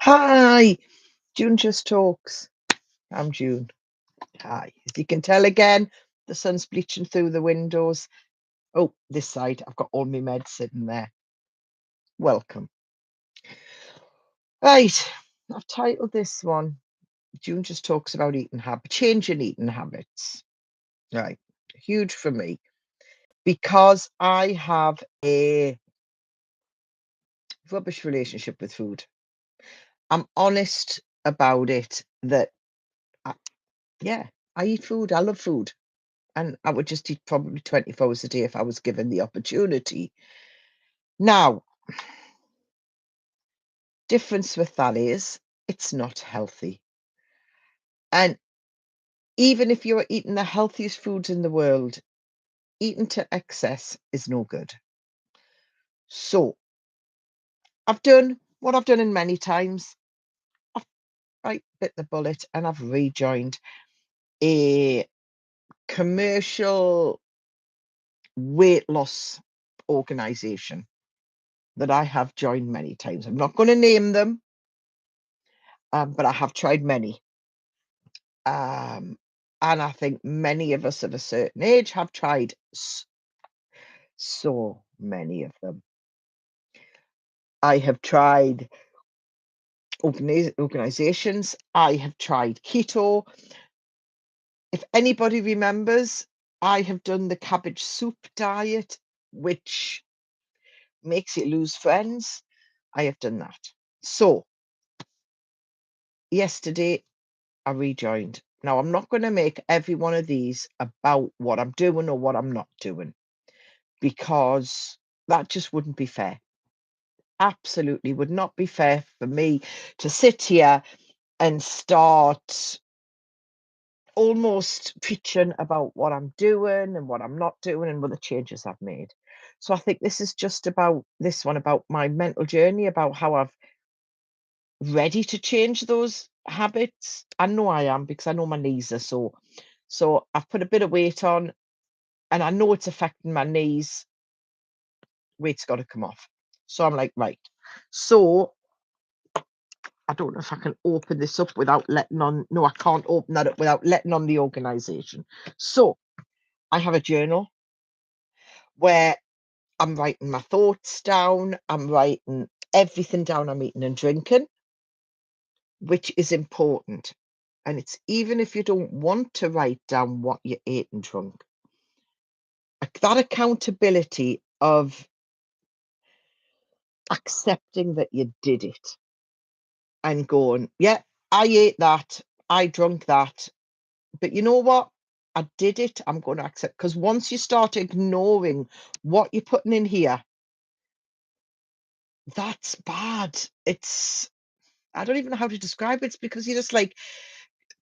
Hi, June just talks. I'm June. Hi. As you can tell again, the sun's bleaching through the windows. Oh, this side, I've got all my meds sitting there. Welcome. Right, I've titled this one, June just talks about eating habits, changing eating habits. Right, huge for me because I have a rubbish relationship with food. I'm honest about it that, I, yeah, I eat food. I love food. And I would just eat probably 24 hours a day if I was given the opportunity. Now, difference with that is it's not healthy. And even if you're eating the healthiest foods in the world, eating to excess is no good. So I've done what I've done in many times. I've bit the bullet and I've rejoined a commercial weight loss organization that I have joined many times. I'm not going to name them, but I have tried many. Um, and I think many of us of a certain age have tried so many of them. I have tried organizations. I have tried keto. If anybody remembers, I have done the cabbage soup diet, which makes you lose friends. I have done that. So yesterday I rejoined. Now I'm not going to make every one of these about what I'm doing or what I'm not doing, because that just wouldn't be fair. Absolutely would not be fair for me to sit here and start almost preaching about what I'm doing and what I'm not doing and what the changes I've made. So I think this is just about this one, about my mental journey, about how I've ready to change those habits. I know I am, because I know my knees are sore. So I've put a bit of weight on and I know it's affecting my knees. Weight's got to come off. So I'm like, right. So I don't know if I can open this up without letting on. No, I can't open that up without letting on the organization. So I have a journal where I'm writing my thoughts down. I'm writing everything down I'm eating and drinking, which is important. And it's even if you don't want to write down what you ate and drunk, that accountability of accepting that you did it and going, yeah, I ate that, I drunk that. But you know what? I did it. I'm going to accept, because once you start ignoring what you're putting in here, that's bad. It's, I don't even know how to describe it. It's because you're just like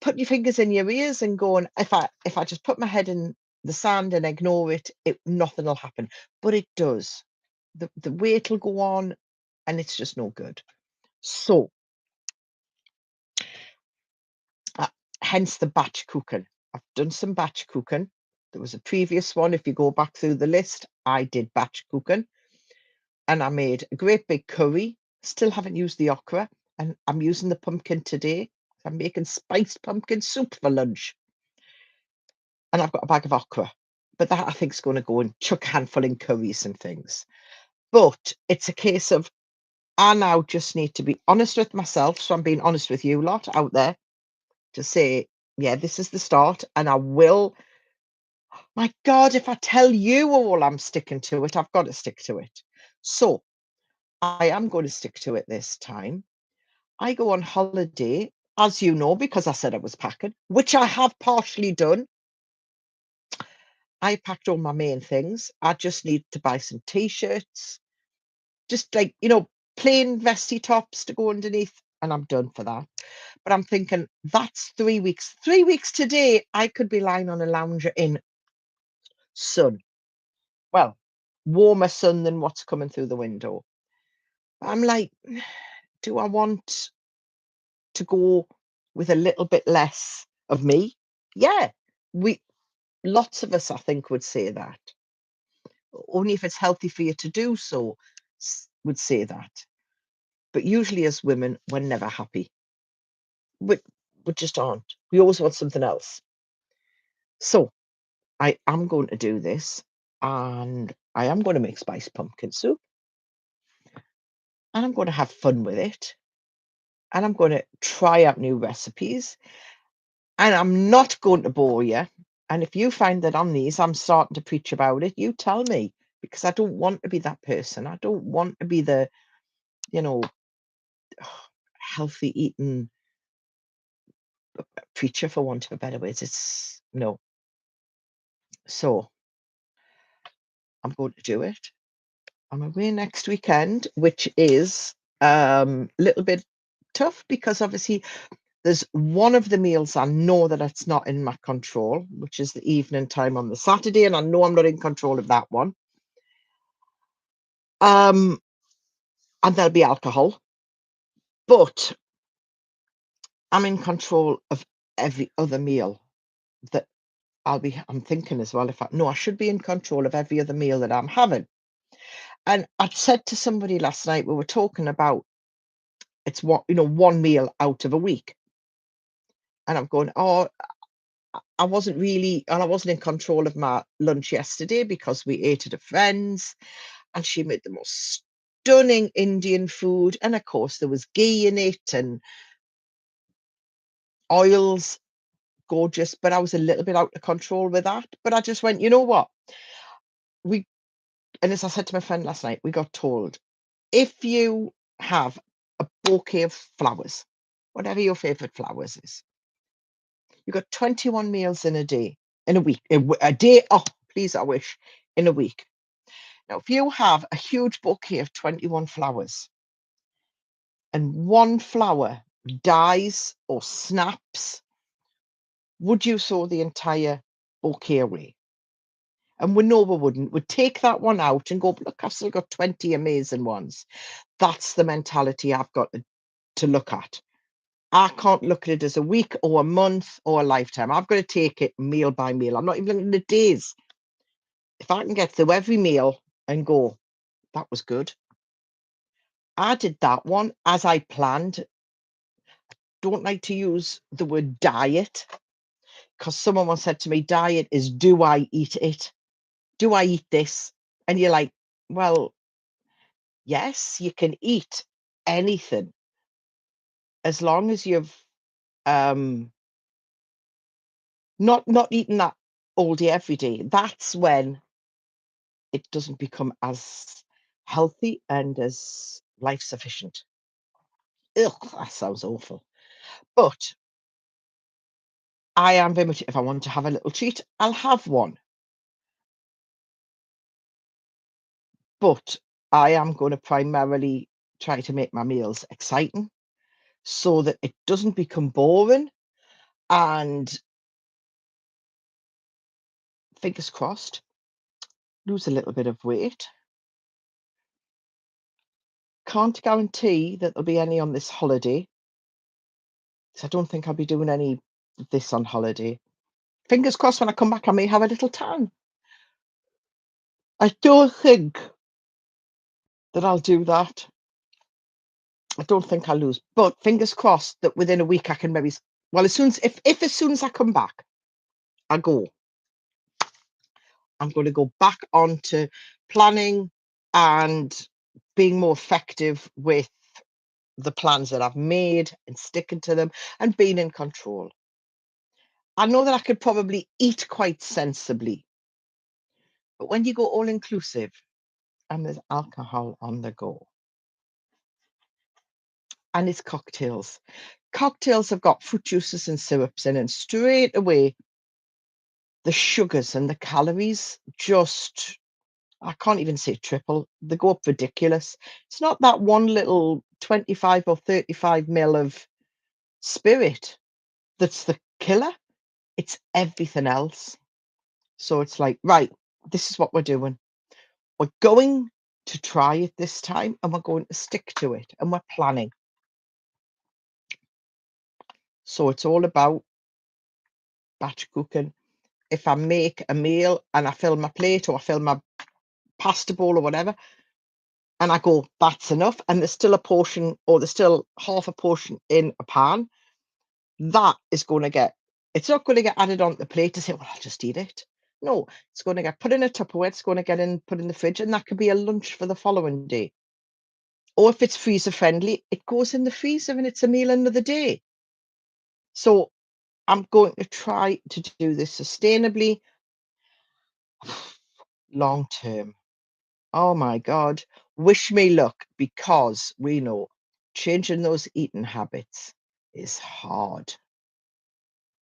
putting your fingers in your ears and going, if I just put my head in the sand and ignore it, nothing will happen. But it does. The weight will go on and it's just no good. So uh, hence the batch cooking. I've done some batch cooking. There was a previous one. If you go back through the list, I did batch cooking and I made a great big curry. Still haven't used the okra, and I'm using the pumpkin today. I'm making spiced pumpkin soup for lunch, and I've got a bag of okra. But that I think is going to go and chuck a handful in curries and things. But it's a case of I now just need to be honest with myself. So I'm being honest with you lot out there to say, yeah, this is the start, and I will. My God, if I tell you all I'm sticking to it, I've got to stick to it. So I am going to stick to it this time. I go on holiday, as you know, because I said I was packing, which I have partially done. I packed all my main things. I just need to buy some t-shirts, just like, plain vesty tops to go underneath, and I'm done for that. But I'm thinking that's 3 weeks. 3 weeks today, I could be lying on a lounger in sun. Well, warmer sun than what's coming through the window. I'm like, do I want to go with a little bit less of me? Yeah, we lots of us, I think, would say that. Only if it's healthy for you to do so, would say that. But usually as women, we're never happy. We, we just aren't. We always want something else. So I am going to do this, and I am going to make spiced pumpkin soup, and I'm going to have fun with it, and I'm going to try out new recipes, and I'm not going to bore you. And if you find that on these I'm starting to preach about it, you tell me, because I don't want to be that person. I don't want to be the, you know, healthy eating preacher, for want of a better words. It's no. So I'm going to do it. I'm away next weekend, which is a little bit tough because obviously there's one of the meals I know that it's not in my control, which is the evening time on the Saturday, and I know I'm not in control of that one. And there'll be alcohol, but I'm in control of every other meal that I'm thinking as well. No, I should be in control of every other meal that I'm having. And I'd said to somebody last night, we were talking about it's one meal out of a week. And I'm going, oh, I wasn't really, and I wasn't in control of my lunch yesterday because we ate at a friend's and she made the most stunning Indian food. And of course, there was ghee in it and oils, gorgeous. But I was a little bit out of control with that. But I just went, you know what? And as I said to my friend last night, we got told if you have a bouquet of flowers, whatever your favorite flowers is, you've got 21 meals in a day, in a week, a day. Oh, please, I wish in a week. Now, if you have a huge bouquet of 21 flowers and one flower dies or snaps, would you throw the entire bouquet away? And we know we wouldn't. We'd take that one out and go, look, I've still got 20 amazing ones. That's the mentality I've got to look at. I can't look at it as a week or a month or a lifetime. I've got to take it meal by meal. I'm not even looking at the days. If I can get through every meal and go, that was good. I did that one as I planned. Don't like to use the word diet because someone once said to me, diet is do I eat it? Do I eat this? And you're like, well, yes, you can eat anything as long as you've um not eating that all day every day. That's when it doesn't become as healthy and as life sufficient. Ugh, that sounds awful. But I am very much, if I want to have a little treat, I'll have one. But I am going to primarily try to make my meals exciting so that it doesn't become boring. And fingers crossed, lose a little bit of weight. Can't guarantee that there'll be any on this holiday. So I don't think I'll be doing any of this on holiday. Fingers crossed when I come back, I may have a little tan. I don't think that I'll do that. I don't think I'll lose, but fingers crossed that within a week I can maybe. Well, as soon as if as soon as I come back, I go. I'm going to go back onto planning and being more effective with the plans that I've made and sticking to them and being in control. I know that I could probably eat quite sensibly, but when you go all inclusive and there's alcohol on the go and it's cocktails, cocktails have got fruit juices and syrups in, and straight away the sugars and the calories just, I can't even say triple, they go up ridiculous. It's not that one little 25 or 35 mil of spirit that's the killer, it's everything else. So it's like, right, this is what we're doing. We're going to try it this time and we're going to stick to it and we're planning. So it's all about batch cooking. If I make a meal and I fill my plate or I fill my pasta bowl or whatever, and I go, "That's enough," and there's still a portion or there's still half a portion in a pan, that is gonna get it's not gonna get added on the plate to say, "Well, I'll just eat it." No, it's gonna get put in a Tupperware, it's gonna get in put in the fridge, and that could be a lunch for the following day. Or if it's freezer friendly, it goes in the freezer and it's a meal another day. So, I'm going to try to do this sustainably long term. Oh my god. Wish me luck because we know changing those eating habits is hard.